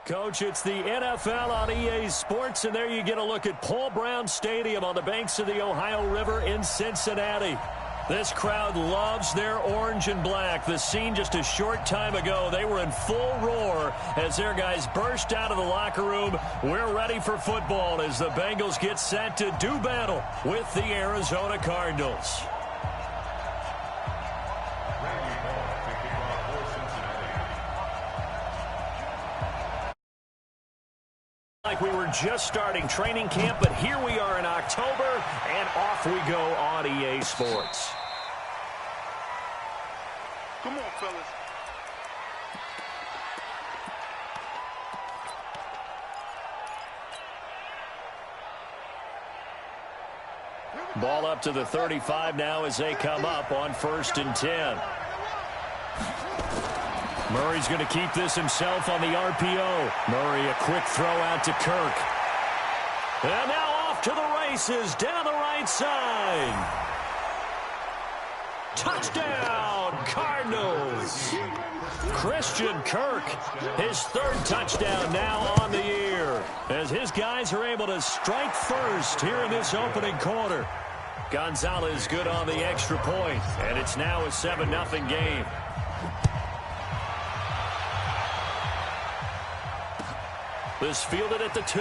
Coach, it's the NFL on EA Sports, and there you get a look at Paul Brown Stadium on the banks of the Ohio River in Cincinnati. This crowd loves their orange and black. The scene just a short time ago, they were in full roar as their guys burst out of the locker room. We're ready for football as the Bengals get set to do battle with the Arizona Cardinals. Like we were just starting training camp, but here we are in October, and off we go on EA Sports. Come on, fellas. Ball up to the 35 now as they come up on 1st and 10. Murray's going to keep this himself on the RPO. Murray, a quick throw out to Kirk. And now off to the races down the right side. Touchdown, Cardinals. Christian Kirk, his 3rd touchdown now on the year, as his guys are able to strike first here in this opening quarter. Gonzalez good on the extra point, and it's now a 7-0 game. This fielded at the 2.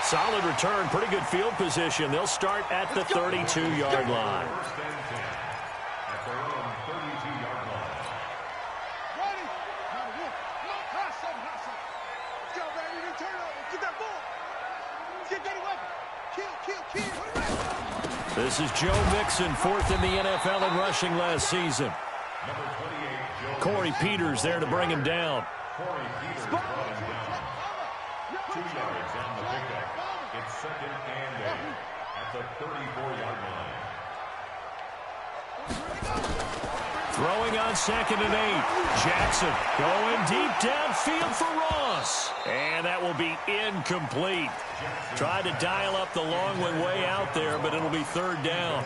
Solid return, pretty good field position. They'll start at the 32-yard line. This is Joe Mixon, 4th in the NFL in rushing last season. Corey Peters there to bring him down. 2 yards on the pickup. It's 2nd and 8 at the 34-yard line. Throwing on 2nd and 8. Jackson going deep downfield for Ross. And that will be incomplete. Tried to dial up the long one way out there, but it'll be 3rd down.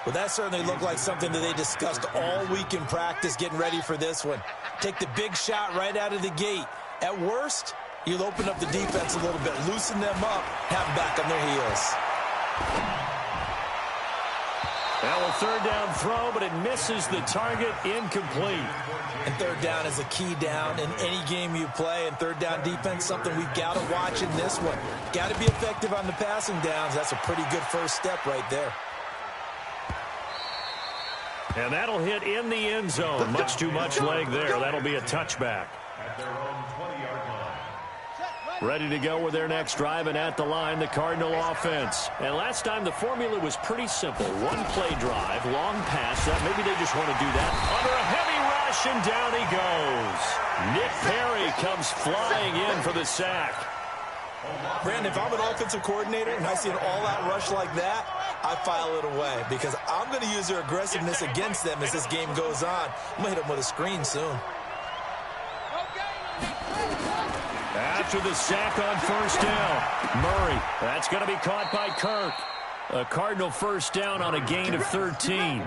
Well, that certainly looked like something that they discussed all week in practice getting ready for this one. Take the big shot right out of the gate. At worst, you'll open up the defense a little bit, loosen them up, have them back on their heels. Now a 3rd down throw, but it misses the target, incomplete. And 3rd down is a key down in any game you play, and 3rd down defense, something we've got to watch in this one. Got to be effective on the passing downs. That's a pretty good first step right there. And that'll hit in the end zone. Much too much leg there. That'll be a touchback. At their own 20-yard line. Ready to go with their next drive, and at the line, the Cardinal offense. And last time, the formula was pretty simple. 1-play drive, long pass. That maybe they just want to do that. Under a heavy rush, and down he goes. Nick Perry comes flying in for the sack. Brandon, if I'm an offensive coordinator and I see an all-out rush like that, I file it away because I'm going to use their aggressiveness against them as this game goes on. I'm going to hit them with a screen soon. After the sack on 1st down, Murray. That's going to be caught by Kirk. A Cardinal 1st down on a gain of 13.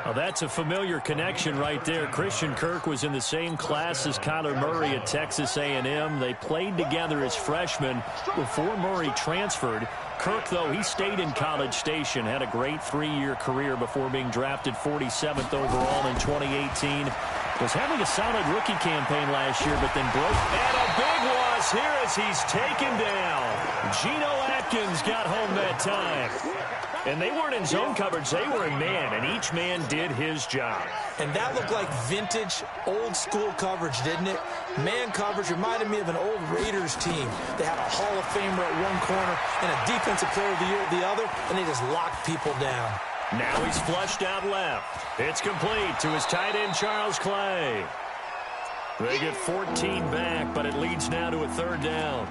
Well, that's a familiar connection right there. Christian Kirk was in the same class as Kyler Murray at Texas A&M. They played together as freshmen before Murray transferred. Kirk, though, he stayed in College Station, had a great 3-year career before being drafted 47th overall in 2018. Was having a solid rookie campaign last year, but then broke. And a big loss here as he's taken down. Geno Atkins got home that time. And they weren't in zone coverage, they were in man, and each man did his job. And that looked like vintage, old-school coverage, didn't it? Man coverage reminded me of an old Raiders team. They had a Hall of Famer at one corner and a Defensive Player of the Year at the other, and they just locked people down. Now he's flushed out left. It's complete to his tight end, Charles Clay. They get 14 back, but it leads now to a 3rd down.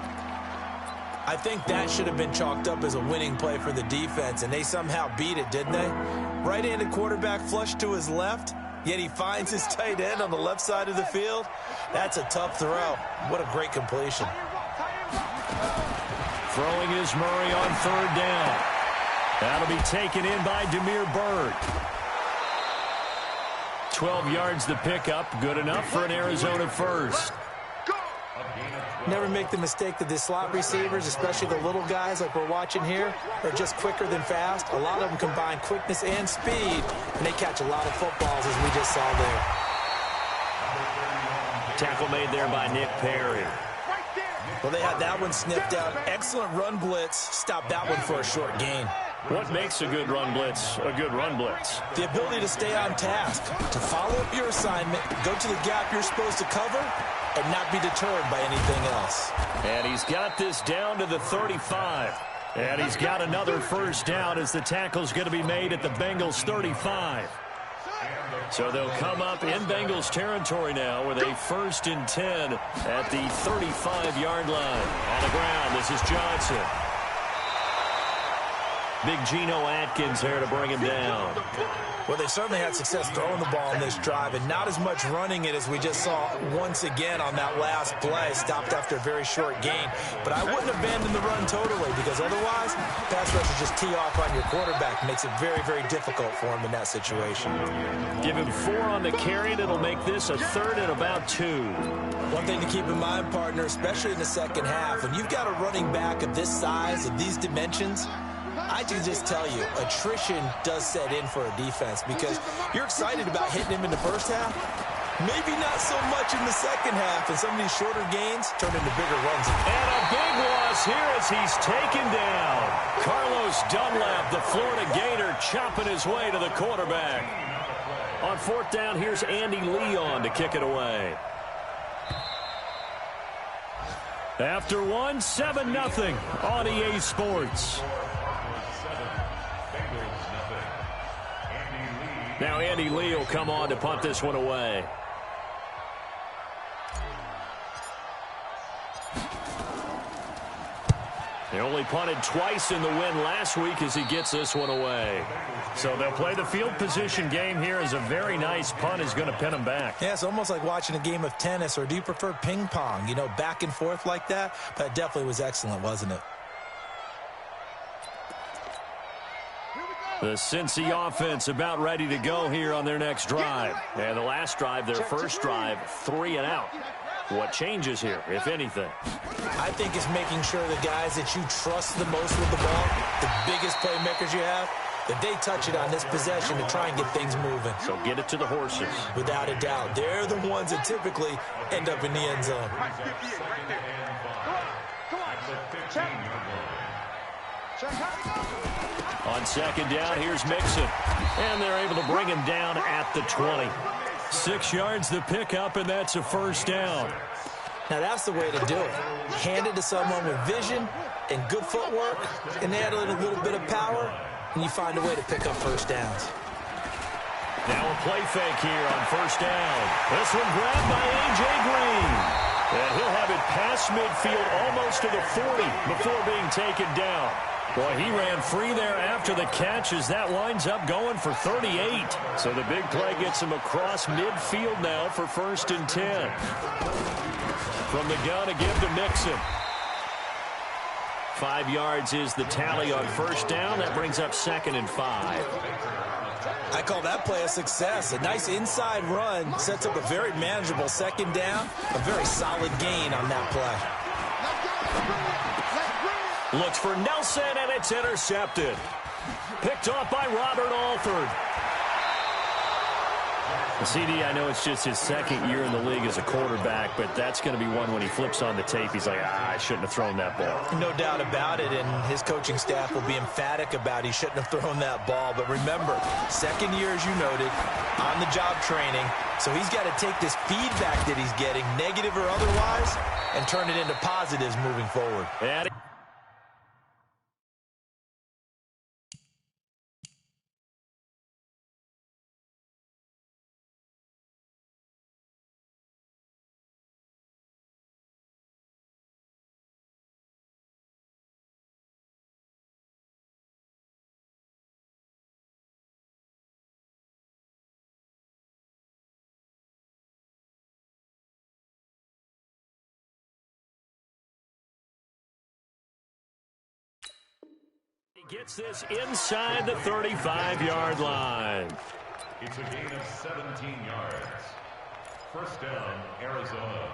I think that should have been chalked up as a winning play for the defense, and they somehow beat it, didn't they? Right-handed quarterback flushed to his left, yet he finds his tight end on the left side of the field. That's a tough throw. What a great completion. Throwing is Murray on 3rd down. That'll be taken in by Damiere Byrd. 12 yards the pickup. Good enough for an Arizona first. Never make the mistake that the slot receivers, especially the little guys like we're watching here, are just quicker than fast. A lot of them combine quickness and speed, and they catch a lot of footballs, as we just saw there. Tackle made there by Nick Perry. Well, they had that one sniffed out. Excellent run blitz. Stopped that one for a short gain. What makes a good run blitz a good run blitz? The ability to stay on task, to follow up your assignment, go to the gap you're supposed to cover, and not be deterred by anything else. And he's got this down to the 35. And he's got another first down as the tackle's going to be made at the Bengals 35. So they'll come up in Bengals territory now with a 1st and 10 at the 35-yard line. On the ground, this is Johnson. Big Geno Atkins there to bring him down. Well, they certainly had success throwing the ball in this drive, and not as much running it as we just saw once again on that last play. Stopped after a very short gain. But I wouldn't abandon the run totally, because otherwise, pass rushers just tee off on your quarterback. Makes it very, very difficult for him in that situation. Give him 4 on the carry, and it'll make this a 3rd and about 2. One thing to keep in mind, partner, especially in the second half, when you've got a running back of this size, of these dimensions, I can just tell you, attrition does set in for a defense because you're excited about hitting him in the first half. Maybe not so much in the second half, and some of these shorter gains turn into bigger runs. And a big loss here as he's taken down. Carlos Dunlap, the Florida Gator, chopping his way to the quarterback. On 4th down, here's Andy Leon to kick it away. After one, 7-0 on EA Sports. Now Andy Lee will come on to punt this one away. He only punted twice in the win last week as he gets this one away. So they'll play the field position game here as a very nice punt is going to pin him back. Yeah, it's almost like watching a game of tennis, or do you prefer ping pong? You know, back and forth like that? But it definitely was excellent, wasn't it? The Cincy offense about ready to go here on their next drive. And the last drive, their first drive, 3 and out. What changes here, if anything? I think it's making sure the guys that you trust the most with the ball, the biggest playmakers you have, that they touch it on this possession to try and get things moving. So get it to the horses. Without a doubt. They're the ones that typically end up in the end zone. On 2nd down, here's Mixon. And they're able to bring him down at the 20. 6 yards the pickup, and that's a first down. Now that's the way to do it. Hand it to someone with vision and good footwork, and add a little bit of power, and you find a way to pick up first downs. Now a play fake here on 1st down. This one grabbed by A.J. Green. And he'll have it past midfield almost to the 40 before being taken down. Boy, he ran free there after the catch as that winds up going for 38. So the big play gets him across midfield now for 1st and 10. From the gun, a give to Mixon. 5 yards is the tally on 1st down. That brings up 2nd and 5. I call that play a success. A nice inside run sets up a very manageable 2nd down. A very solid gain on that play. Looks for Nelson, and it's intercepted. Picked off by Robert Alford. CD, I know it's just his 2nd year in the league as a quarterback, but that's going to be one when he flips on the tape. He's like, I shouldn't have thrown that ball. No doubt about it, and his coaching staff will be emphatic about he shouldn't have thrown that ball. But remember, 2nd year, as you noted, on-the-job training, so he's got to take this feedback that he's getting, negative or otherwise, and turn it into positives moving forward. And he gets this inside the 35-yard line. It's a gain of 17 yards. First down, Arizona.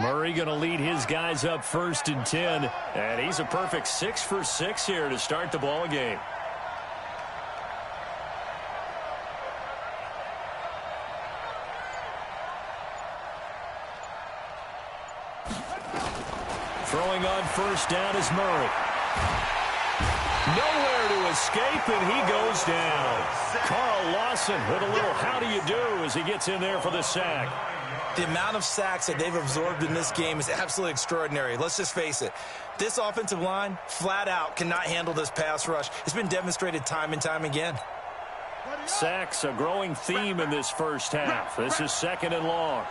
Murray going to lead his guys up 1st and 10, and he's a perfect 6 for 6 here to start the ball game. Throwing on 1st down is Murray. Nowhere to escape, and he goes down. Carl Lawson with a little how do you do as he gets in there for the sack. The amount of sacks that they've absorbed in this game is absolutely extraordinary. Let's just face it. This offensive line, flat out, cannot handle this pass rush. It's been demonstrated time and time again. Sacks, a growing theme in this first half. This is 2nd and long.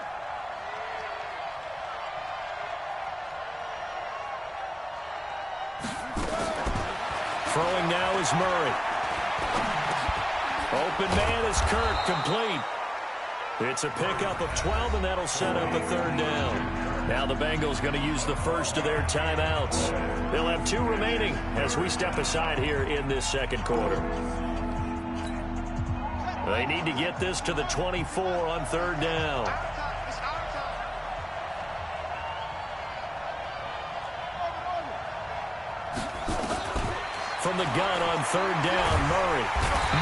Throwing now is Murray. Open man is Kirk, complete. It's a pickup of 12, and that'll set up a 3rd down. Now the Bengals going to use the first of their timeouts. They'll have 2 remaining as we step aside here in this 2nd quarter. They need to get this to the 24 on 3rd down. From the gun on 3rd down, Murray.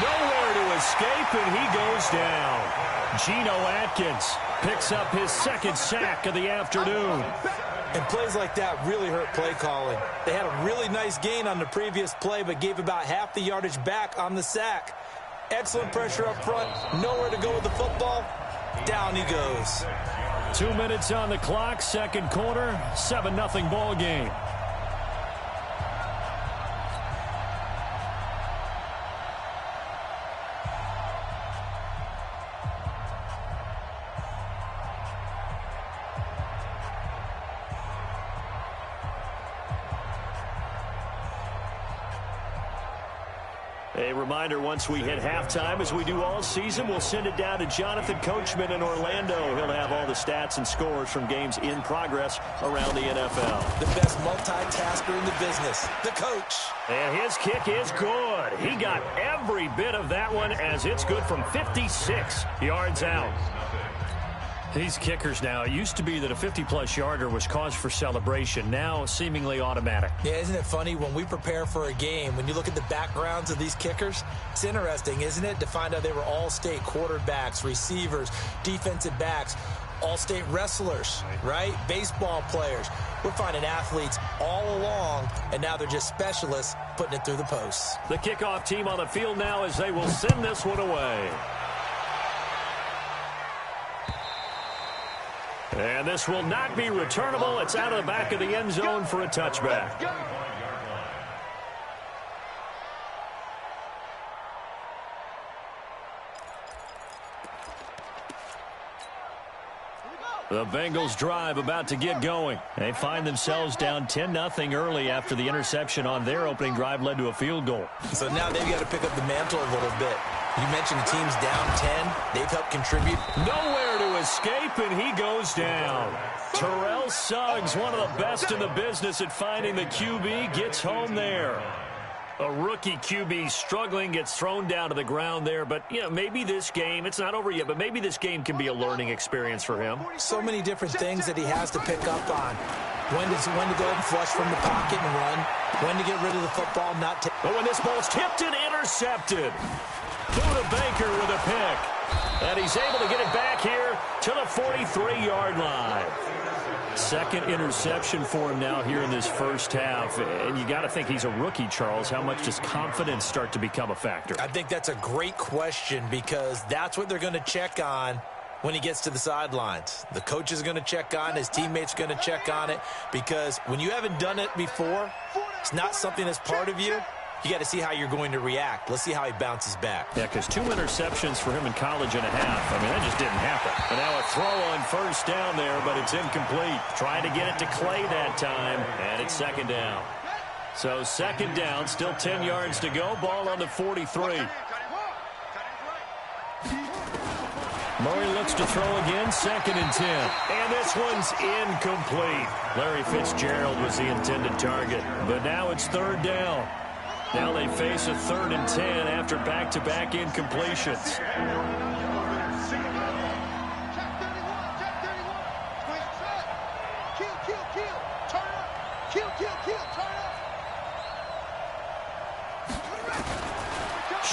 Nowhere to escape, and he goes down. Geno Atkins picks up his 2nd sack of the afternoon. And plays like that really hurt play calling. They had a really nice gain on the previous play, but gave about half the yardage back on the sack. Excellent pressure up front. Nowhere to go with the football. Down he goes. 2 minutes on the clock, 2nd quarter, 7-0 ball game. A reminder, once we hit halftime, as we do all season, we'll send it down to Jonathan Coachman in Orlando. He'll have all the stats and scores from games in progress around the NFL. The best multitasker in the business, the coach. And his kick is good. He got every bit of that one, as it's good from 56 yards out. These kickers now, it used to be that a 50-plus yarder was cause for celebration. Now, seemingly automatic. Yeah, isn't it funny when we prepare for a game, when you look at the backgrounds of these kickers, it's interesting, isn't it, to find out they were all-state quarterbacks, receivers, defensive backs, all-state wrestlers, right? Baseball players. We're finding athletes all along, and now they're just specialists putting it through the posts. The kickoff team on the field now as they will send this one away. And this will not be returnable. It's out of the back of the end zone for a touchback. The Bengals drive about to get going. They find themselves down 10-0 early after the interception on their opening drive led to a field goal. So now they've got to pick up the mantle a little bit. You mentioned the team's down 10. They've helped contribute. Nowhere to escape, and he goes down. Terrell Suggs, one of the best in the business at finding the QB, gets home there. A rookie QB struggling, gets thrown down to the ground there. But, you know, maybe this game, it's not over yet, but maybe this game can be a learning experience for him. So many different things that he has to pick up on. When to go ahead and flush from the pocket and run. When to get rid of the football, not take. But when this ball's tipped and intercepted. Buda Baker with a pick. And he's able to get it back here to the 43-yard line. Second interception for him now here in this first half. And you got to think he's a rookie, Charles. How much does confidence start to become a factor? I think that's a great question, because that's what they're going to check on when he gets to the sidelines. The coach is going to check on, his teammates are going to check on it, because when you haven't done it before, it's not something that's part of you. You got to see how you're going to react. Let's see how he bounces back. Yeah, because 2 interceptions for him in college and a half. I mean, that just didn't happen. And now a throw on first down there, but it's incomplete. Trying to get it to Clay that time, and it's 2nd down. So 2nd down, still 10 yards to go. Ball on the 43. Murray looks to throw again, 2nd and 10. And this one's incomplete. Larry Fitzgerald was the intended target, but now it's 3rd down. Now they face a 3rd and 10 after back-to-back incompletions.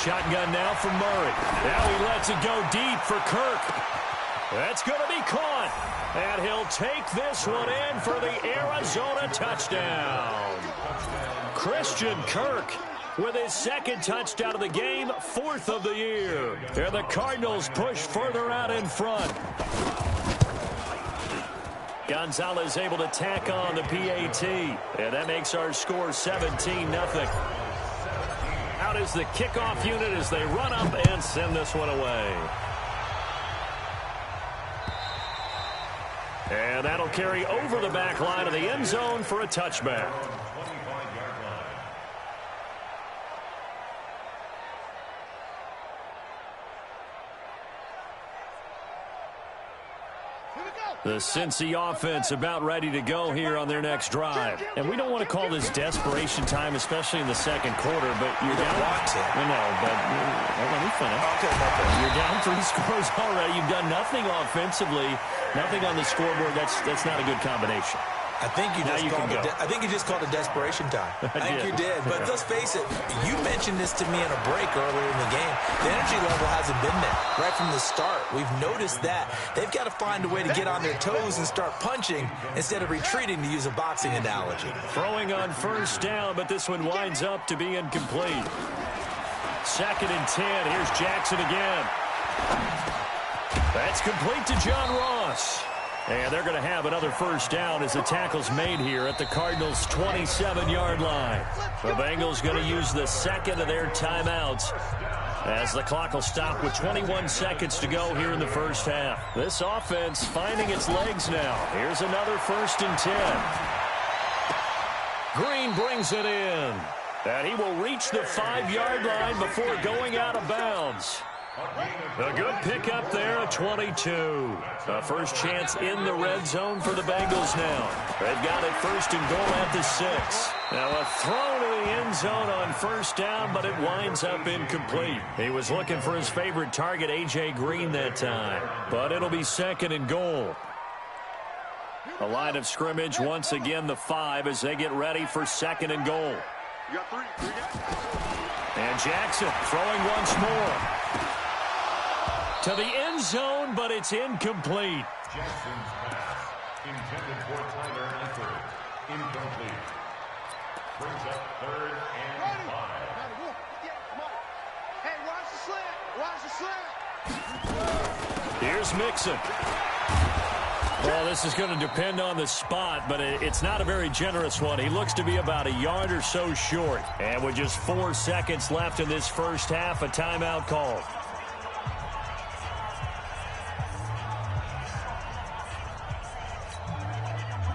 Shotgun now for Murray. Now he lets it go deep for Kirk. That's going to be caught. And he'll take this one in for the Arizona touchdown. Christian Kirk with his 2nd touchdown of the game, 4th of the year. And the Cardinals push further out in front. Gonzalez able to tack on the PAT. And that makes our score 17-0. Out is the kickoff unit as they run up and send this one away. And that'll carry over the back line of the end zone for a touchback. The Cincy offense about ready to go here on their next drive. And we don't want to call this desperation time, especially in the 2nd quarter, but you're down. No, but let me finish. Okay. You're down 3 scores already. You've done nothing offensively, nothing on the scoreboard. That's not a good combination. I think you just called it desperation time. I think you did. But let's face it, you mentioned this to me in a break earlier in the game. The energy level hasn't been there right from the start. We've noticed that. They've got to find a way to get on their toes and start punching instead of retreating, to use a boxing analogy. Throwing on 1st down, but this one winds up to be incomplete. 2nd and 10. Here's Jackson again. That's complete to John Ross. And they're going to have another 1st down as the tackle's made here at the Cardinals' 27-yard line. The Bengals going to use the 2nd of their timeouts as the clock will stop with 21 seconds to go here in the 1st half. This offense finding its legs now. Here's another 1st and 10. Green brings it in. And he will reach the 5-yard line before going out of bounds. A good pickup there at 22. A first chance in the red zone for the Bengals now. They've got it 1st and goal at the 6. Now a throw to the end zone on 1st down, but it winds up incomplete. He was looking for his favorite target, A.J. Green, that time. But it'll be 2nd and goal. A line of scrimmage once again, the 5, as they get ready for 2nd and goal. And Jackson throwing once more. To the end zone, but it's incomplete. Jackson's pass, intended for Tyler Eifert, incomplete. Brings up 3rd and 5. Hey, watch the slant. Here's Mixon. Well, this is going to depend on the spot, but it's not a very generous one. He looks to be about a yard or so short. And with just 4 seconds left in this 1st half, a timeout called.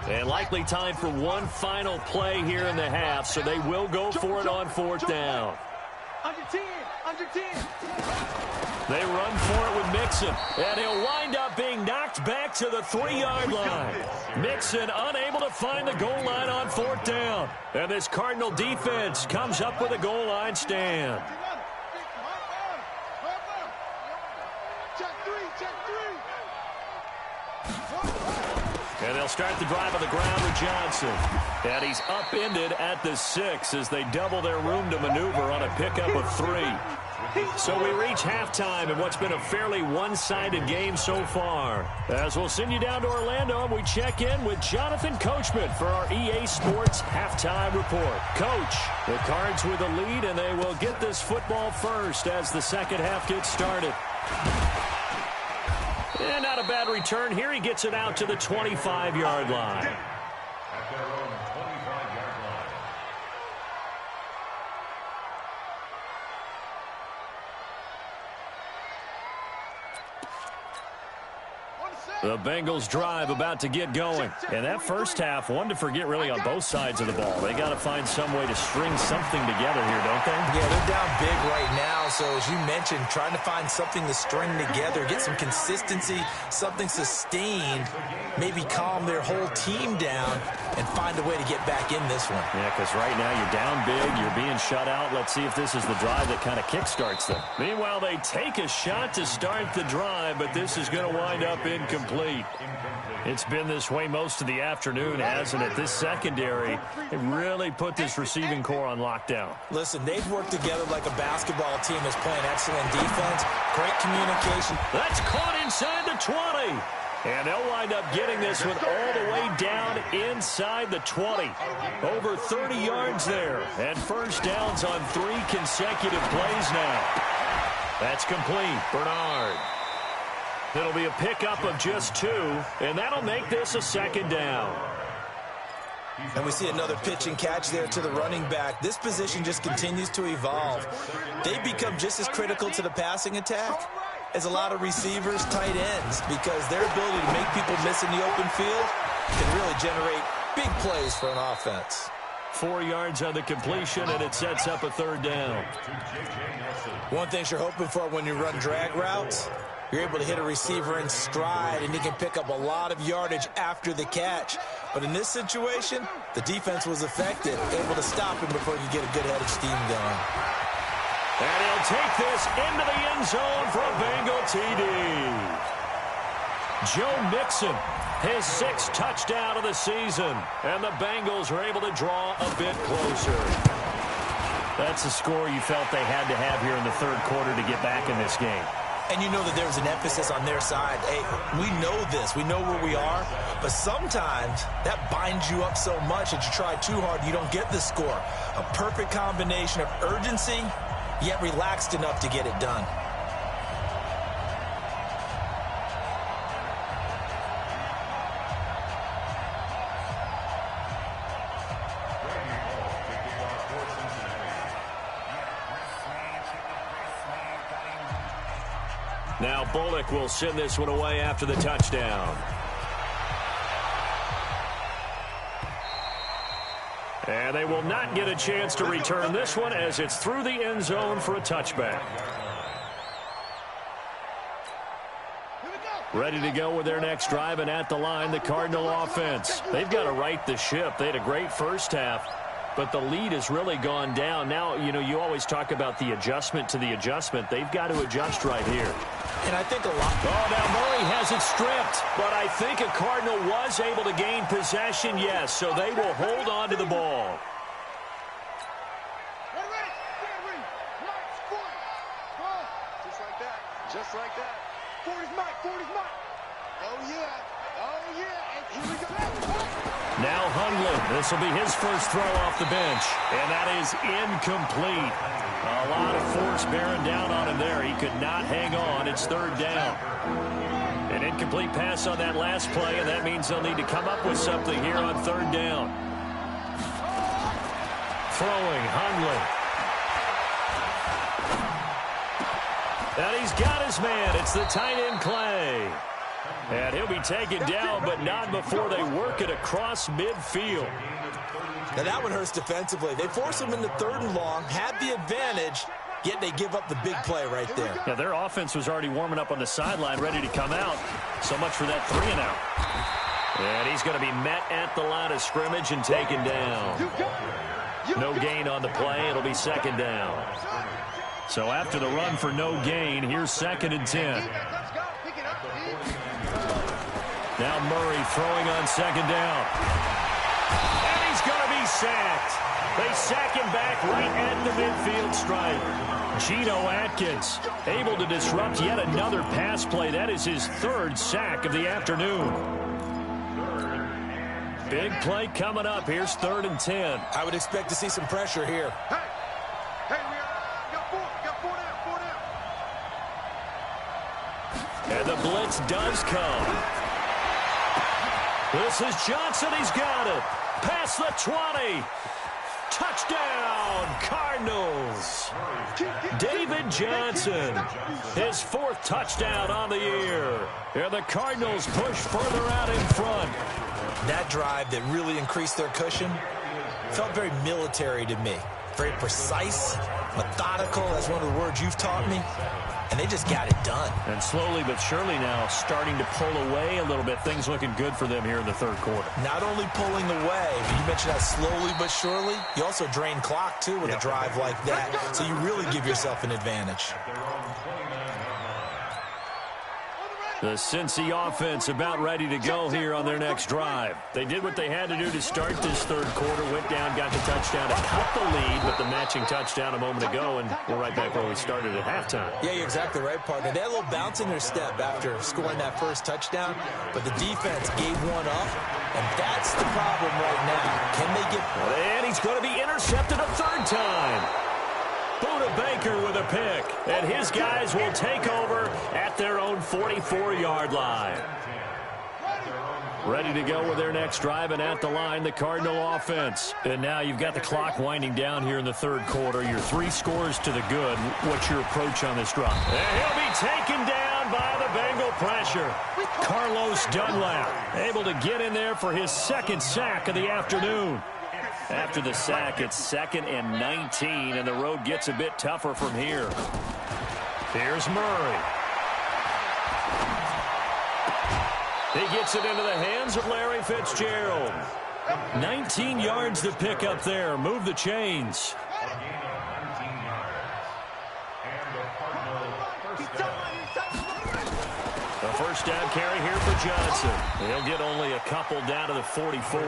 And likely time for one final play here in the half, so they will go for it on 4th down. Under 10. They run for it with Mixon, and he'll wind up being knocked back to the 3-yard line. Mixon unable to find the goal line on 4th down. And this Cardinal defense comes up with a goal line stand. And they'll start the drive on the ground with Johnson. And he's upended at the 6 as they double their room to maneuver on a pickup of 3. So we reach halftime in what's been a fairly one-sided game so far. As we'll send you down to Orlando, we check in with Jonathan Coachman for our EA Sports Halftime Report. Coach, the Cards with a lead, and they will get this football first as the 2nd half gets started. And not a bad return here. He gets it out to the 25-yard line. At their own 25-yard line. The Bengals drive about to get going. And that first half, one to forget really on both sides of the ball. They got to find some way to string something together here, don't they? Yeah, they're down big right now. So as you mentioned, trying to find something to string together, get some consistency, something sustained, maybe calm their whole team down and find a way to get back in this one. Yeah, because right now you're down big, you're being shut out. Let's see if this is the drive that kind of kickstarts them. Meanwhile, they take a shot to start the drive, but this is going to wind up incomplete. It's been this way most of the afternoon, hasn't it? This secondary, it really put this receiving core on lockdown. Listen, they've worked together like a basketball team that's playing excellent defense, great communication. That's caught inside the 20. And they'll wind up getting this one all the way down inside the 20. Over 30 yards there. And first downs on 3 consecutive plays now. That's complete. Bernard. It'll be a pickup of just 2, and that'll make this a second down. And we see another pitch and catch there to the running back. This position just continues to evolve. They become just as critical to the passing attack as a lot of receivers, tight ends, because their ability to make people miss in the open field can really generate big plays for an offense. 4 yards on the completion, and it sets up a third down. One thing you're hoping for when you run drag routes, you're able to hit a receiver in stride, and he can pick up a lot of yardage after the catch. But in this situation, the defense was effective, able to stop him before he could get a good head of steam going. And he'll take this into the end zone for a Bengal TD. Joe Mixon, his 6th touchdown of the season. And the Bengals are able to draw a bit closer. That's the score you felt they had to have here in the third quarter to get back in this game. And you know that there was an emphasis on their side. Hey, we know this. We know where we are. But sometimes that binds you up so much that you try too hard, you don't get the score. A perfect combination of urgency, yet relaxed enough to get it done. Now Bullock will send this one away after the touchdown. And they will not get a chance to return this one as it's through the end zone for a touchback. Ready to go with their next drive, and at the line, the Cardinal offense. They've got to right the ship. They had a great first half, but the lead has really gone down. Now, you know, you always talk about the adjustment to the adjustment. They've got to adjust right here. And I think a lot. Oh, now Murray has it stripped, but I think a Cardinal was able to gain possession, yes, so they will hold on to the ball. Just like that. Just like that. 40's Mike. 40's Mike. Oh, yeah. Oh, yeah. And here we go. Now Hundley. This will be his first throw off the bench, and that is incomplete. A lot of force bearing down on him there. He could not hang on. It's third down. An incomplete pass on that last play, and that means they'll need to come up with something here on third down. Throwing, Hundley. And he's got his man. It's the tight end, Clay. And he'll be taken down, but not before they work it across midfield. Now that one hurts defensively. They force him into third and long, had the advantage, yet they give up the big play right there. Yeah, their offense was already warming up on the sideline, ready to come out. So much for that 3-and-out. And he's going to be met at the line of scrimmage and taken down. No gain on the play. It'll be second down. So after the run for no gain, here's 2nd and 10. Now Murray throwing on second down. And he's going to be sacked. They sack him back right at the midfield stripe. Geno Atkins able to disrupt yet another pass play. That is his 3rd sack of the afternoon. Big play coming up. Here's 3rd and 10. I would expect to see some pressure here. Hey, we got 4 down. And the blitz does come. This is Johnson. He's got it. Past the 20. Touchdown, Cardinals. David Johnson, his 4th touchdown on the year. And the Cardinals push further out in front. That drive that really increased their cushion felt very military to me. Very precise, methodical. That's one of the words you've taught me. And they just got it done. And slowly but surely now starting to pull away a little bit. Things looking good for them here in the 3rd quarter. Not only pulling away, but you mentioned that slowly but surely. You also drain clock, too, with a drive like that. So you really give yourself an advantage. The Cincy offense about ready to go here on their next drive. They did what they had to do to start this 3rd quarter. Went down, got the touchdown to cut the lead with the matching touchdown a moment ago, and we're right back where we started at halftime. Yeah, you're exactly right, partner. They had a little bounce in their step after scoring that first touchdown, but the defense gave one up, and that's the problem right now. Can they get... And he's going to be intercepted a 3rd time. Buda Baker with a pick, and his guys will take over at their own 44-yard line. Ready to go with their next drive, and at the line, the Cardinal offense. And now you've got the clock winding down here in the 3rd quarter. Your 3 scores to the good. What's your approach on this drive? And he'll be taken down by the Bengal pressure. Carlos Dunlap able to get in there for his 2nd sack of the afternoon. After the sack, it's 2nd and 19, and the road gets a bit tougher from here. Here's Murray. He gets it into the hands of Larry Fitzgerald. 19 yards to pick up there. Move the chains. The first down carry here for Johnson. He'll get only a couple down to the 44.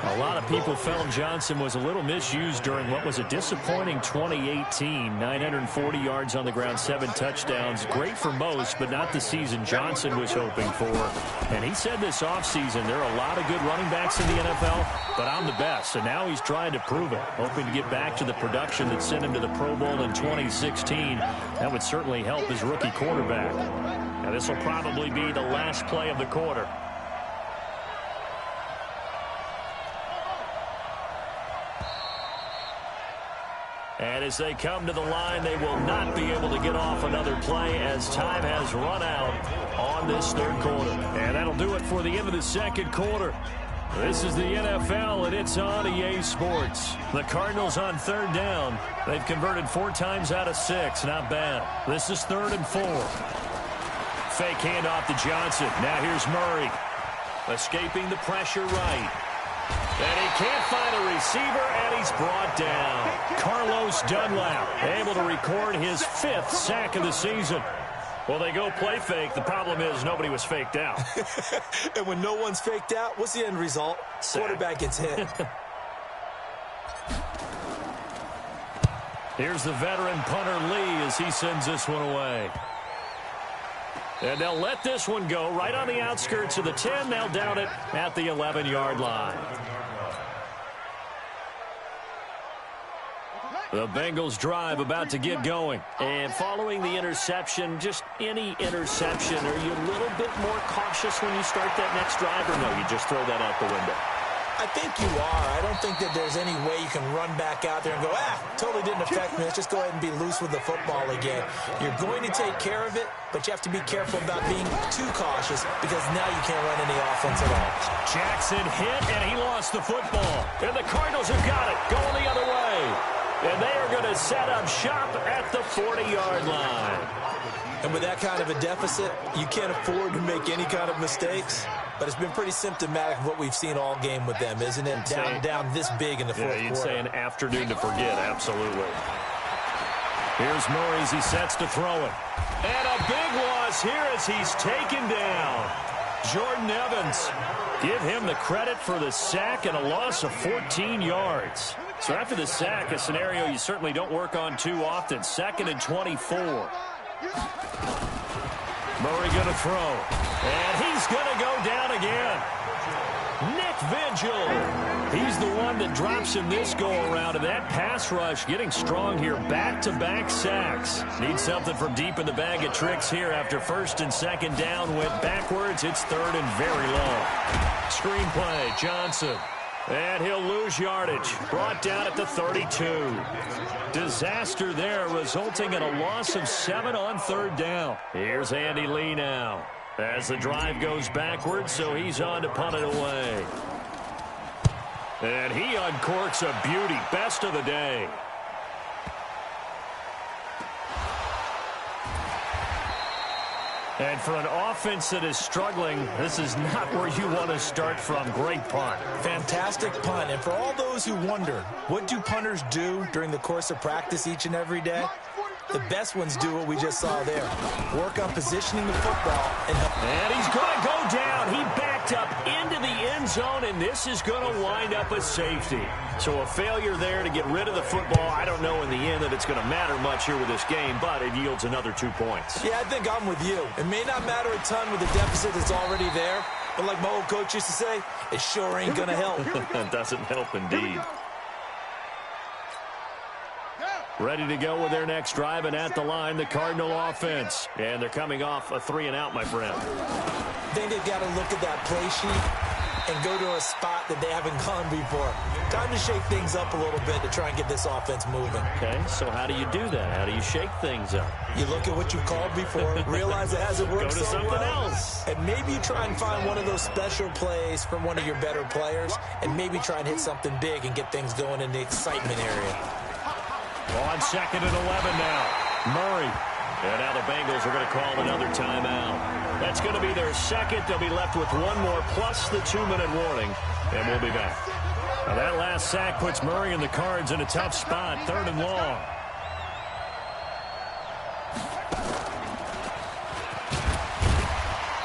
A lot of people felt Johnson was a little misused during what was a disappointing 2018. 940 yards on the ground, 7 touchdowns. Great for most, but not the season Johnson was hoping for. And he said this offseason, there are a lot of good running backs in the NFL, but I'm the best. And now he's trying to prove it, hoping to get back to the production that sent him to the Pro Bowl in 2016. That would certainly help his rookie quarterback. Now this will probably be the last play of the quarter. And as they come to the line, they will not be able to get off another play as time has run out on this 3rd quarter. And that'll do it for the end of the 2nd quarter. This is the NFL, and it's on EA Sports. The Cardinals on 3rd down. They've converted 4 times out of 6. Not bad. This is 3rd and 4. Fake handoff to Johnson. Now here's Murray. Escaping the pressure right. And he can't find a receiver, and he's brought down. Carlos Dunlap able to record his 5th sack of the season. Well, they go play fake. The problem is nobody was faked out. And when no one's faked out, what's the end result? Sack. Quarterback gets hit. Here's the veteran punter Lee as he sends this one away. And they'll let this one go right on the outskirts of the 10. They'll down it at the 11-yard line. The Bengals drive about to get going. And following the interception, just any interception, are you a little bit more cautious when you start that next drive, or no, you just throw that out the window? I think you are. I don't think that there's any way you can run back out there and go, totally didn't affect me. Let's just go ahead and be loose with the football again. You're going to take care of it, but you have to be careful about being too cautious because now you can't run any offense at all. Jackson hit, and he lost the football. And the Cardinals have got it, going the other way. And they are going to set up shop at the 40-yard line. And with that kind of a deficit, you can't afford to make any kind of mistakes. But it's been pretty symptomatic of what we've seen all game with them, isn't it? Down this big in the 4th quarter. You'd say an afternoon to forget, absolutely. Here's Murray as he sets to throw it. And a big loss here as he's taken down. Jordan Evans. Give him the credit for the sack and a loss of 14 yards. So after the sack, a scenario you certainly don't work on too often. 2nd and 24. Murray going to throw. And he's going to go down again. Nick Vigil. He's the one that drops him this go-around. And that pass rush getting strong here. Back-to-back sacks. Need something from deep in the bag of tricks here after 1st and 2nd down. Went backwards. It's 3rd and very long. Screenplay. Johnson. And he'll lose yardage. Brought down at the 32. Disaster there, resulting in a loss of 7 on third down. Here's Andy Lee now as the drive goes backwards, so he's on to punt it away. And he uncorks a beauty. Best of the day. And for an offense that is struggling, this is not where you want to start from. Great punt. Fantastic punt. And for all those who wonder, what do punters do during the course of practice each and every day? The best ones do what we just saw there. Work on positioning the football. And he's going to go down. He backed up into the end zone, and this is going to wind up a safety. So a failure there to get rid of the football. I don't know in the end that it's going to matter much here with this game, but it yields another 2 points. Yeah, I think I'm with you. It may not matter a ton with the deficit that's already there, but like my old coach used to say, it sure ain't going to help. It doesn't help indeed. Ready to go with their next drive, and at the line, the Cardinal offense. And they're coming off a 3-and-out, my friend. I think they've got to look at that play sheet and go to a spot that they haven't gone before. Time to shake things up a little bit to try and get this offense moving. Okay, so how do you do that? How do you shake things up? You look at what you've called before, realize it hasn't worked Go to so something well, else. and maybe you try and find one of those special plays from one of your better players, and maybe try and hit something big and get things going in the excitement area. On 2nd and 11 now. Murray. And now the Bengals are going to call another timeout. That's going to be their second. They'll be left with one more plus the 2-minute warning. And we'll be back. Now that last sack puts Murray and the Cards in a tough spot. 3rd and long.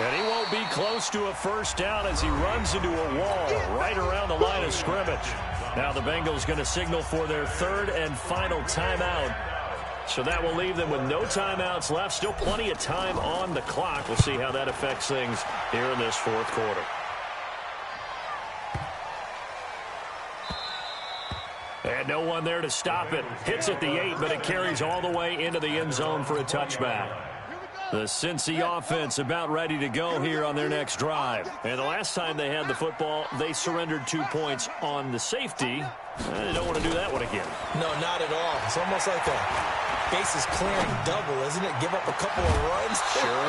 And he won't be close to a first down as he runs into a wall right around the line of scrimmage. Now the Bengals going to signal for their 3rd and final timeout. So that will leave them with no timeouts left. Still plenty of time on the clock. We'll see how that affects things here in this 4th quarter. And no one there to stop it. Hits at the 8, but it carries all the way into the end zone for a touchback. The Cincy offense about ready to go here on their next drive. And the last time they had the football, they surrendered 2 points on the safety. They don't want to do that one again. No, not at all. It's almost like a bases clearing double, isn't it? Give up a couple of runs. Sure.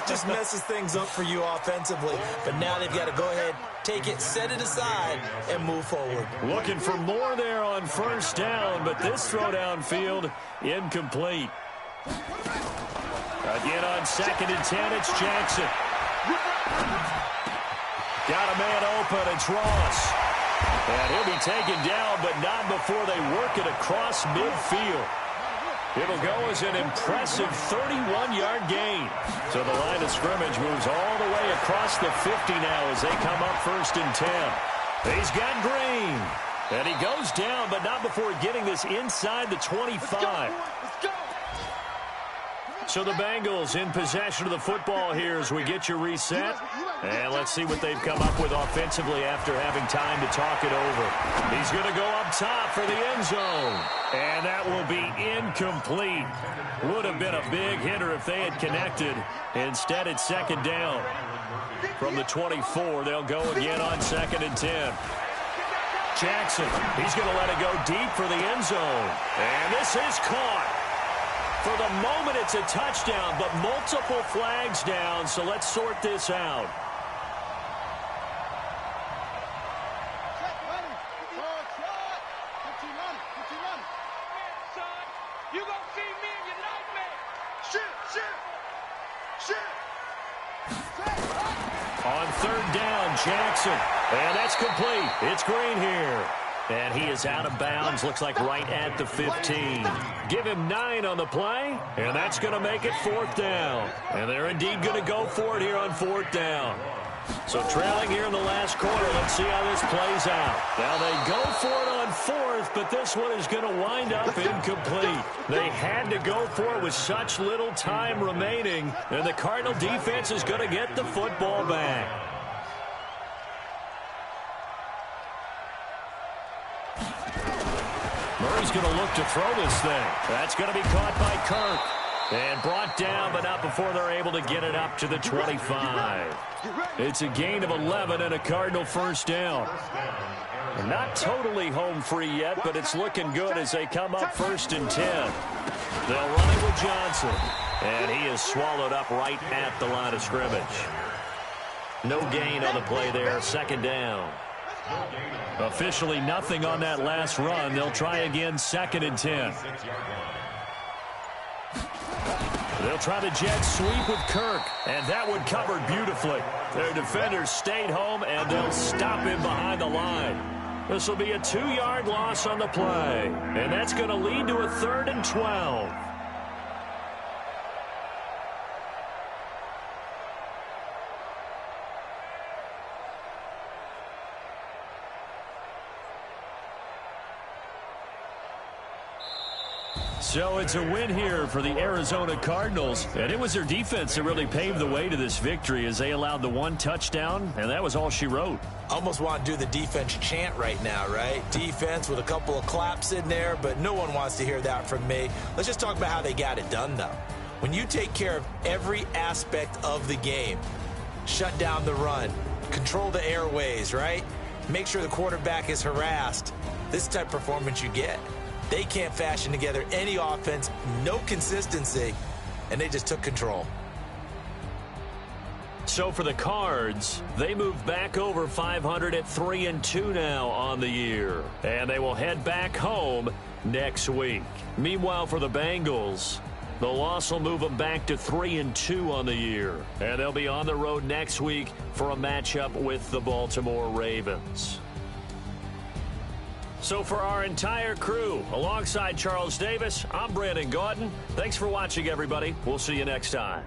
just messes things up for you offensively. But now they've got to go ahead, take it, set it aside, and move forward. Looking for more there on first down, but this throw downfield incomplete. Again on 2nd and 10, it's Jackson. Got a man open, it's Ross. And he'll be taken down, but not before they work it across midfield. It'll go as an impressive 31-yard gain. So the line of scrimmage moves all the way across the 50 now as they come up 1st and 10. He's got Green. And he goes down, but not before getting this inside the 25. So the Bengals in possession of the football here as we get you reset. And let's see what they've come up with offensively after having time to talk it over. He's going to go up top for the end zone. And that will be incomplete. Would have been a big hitter if they had connected. Instead, it's 2nd down. From the 24, they'll go again on 2nd and 10. Jackson, he's going to let it go deep for the end zone. And this is caught. For the moment, it's a touchdown, but multiple flags down, so let's sort this out. On 3rd down, Jackson. And that's complete. It's Green here. And he is out of bounds, looks like right at the 15. Give him 9 on the play, and that's going to make it 4th down. And they're indeed going to go for it here on 4th down. So trailing here in the last quarter, let's see how this plays out. Now they go for it on 4th, but this one is going to wind up incomplete. They had to go for it with such little time remaining, and the Cardinal defense is going to get the football back. Murray's going to look to throw this thing. That's going to be caught by Kirk. And brought down, but not before they're able to get it up to the 25. It's a gain of 11 and a Cardinal first down. Not totally home free yet, but it's looking good as they come up 1st and 10. They'll run it with Johnson. And he is swallowed up right at the line of scrimmage. No gain on the play there, 2nd down. Officially nothing on that last run. They'll try again, 2nd and 10. They'll try the jet sweep with Kirk, and that one covered beautifully. Their defenders stayed home, and they'll stop him behind the line. This will be a 2-yard loss on the play, and that's going to lead to a 3rd and 12. So it's a win here for the Arizona Cardinals, and it was their defense that really paved the way to this victory as they allowed the 1 touchdown, and that was all she wrote. Almost want to do the defense chant right now, right? Defense with a couple of claps in there, but no one wants to hear that from me. Let's just talk about how they got it done, though. When you take care of every aspect of the game, shut down the run, control the airways, right? Make sure the quarterback is harassed. This is the type of performance you get. They can't fashion together any offense, no consistency, and they just took control. So for the Cards, they move back over 500 at 3-2 now on the year. And they will head back home next week. Meanwhile, for the Bengals, the loss will move them back to 3-2 on the year. And they'll be on the road next week for a matchup with the Baltimore Ravens. So for our entire crew, alongside Charles Davis, I'm Brandon Gaudin. Thanks for watching, everybody. We'll see you next time.